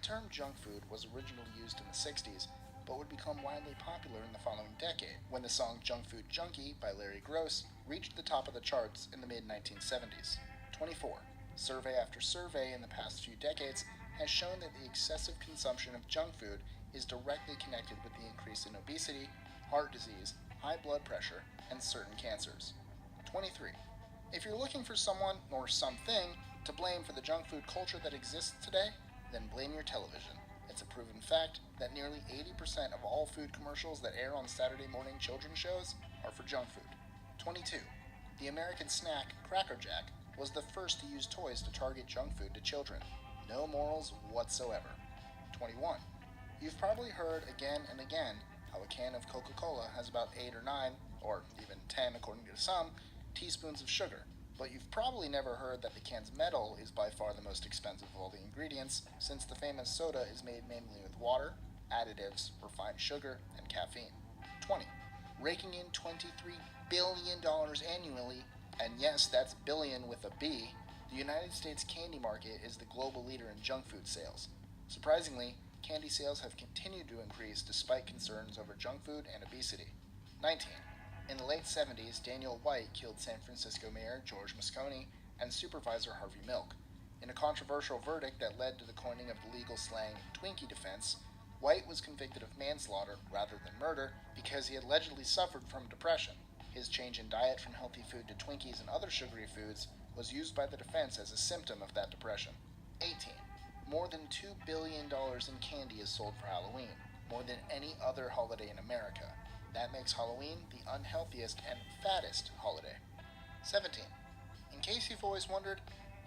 term junk food was originally used in the 60s, but would become widely popular in the following decade, when the song Junk Food Junkie by Larry Gross reached the top of the charts in the mid 1970s. 24. Survey after survey in the past few decades has shown that the excessive consumption of junk food is directly connected with the increase in obesity, heart disease, high blood pressure, and certain cancers. 23. If you're looking for someone or something to blame for the junk food culture that exists today, then blame your television. It's a proven fact that nearly 80% of all food commercials that air on Saturday morning children's shows are for junk food. 22. The American snack Cracker Jack was the first to use toys to target junk food to children. No morals whatsoever. 21. You've probably heard again and again how a can of Coca-Cola has about 8 or 9, or even 10 according to some, teaspoons of sugar. But you've probably never heard that the can's metal is by far the most expensive of all the ingredients, since the famous soda is made mainly with water, additives, refined sugar, and caffeine. 20. Raking in $23 billion annually, and yes, that's billion with a B, the United States candy market is the global leader in junk food sales. Surprisingly, candy sales have continued to increase despite concerns over junk food and obesity. 19. In the late 70s, Daniel White killed San Francisco Mayor George Moscone and Supervisor Harvey Milk. In a controversial verdict that led to the coining of the legal slang Twinkie defense, White was convicted of manslaughter rather than murder because he allegedly suffered from depression. His change in diet from healthy food to Twinkies and other sugary foods was used by the defense as a symptom of that depression. 18. More than $2 billion in candy is sold for Halloween, more than any other holiday in America. That makes Halloween the unhealthiest and fattest holiday. 17. In case you've always wondered,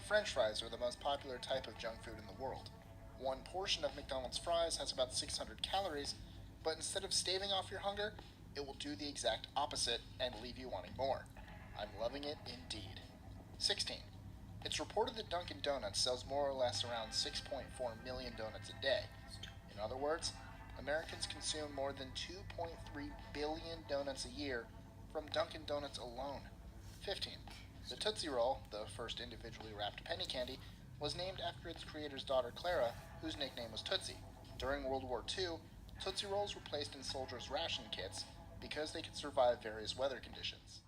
French fries are the most popular type of junk food in the world. One portion of McDonald's fries has about 600 calories, but instead of staving off your hunger, it will do the exact opposite and leave you wanting more. I'm loving it indeed. 16. It's reported that Dunkin' Donuts sells more or less around 6.4 million donuts a day. In other words, Americans consume more than 2.3 billion donuts a year from Dunkin' Donuts alone. 15. The Tootsie Roll, the first individually wrapped penny candy, was named after its creator's daughter Clara, whose nickname was Tootsie. During World War II, Tootsie Rolls were placed in soldiers' ration kits because they could survive various weather conditions.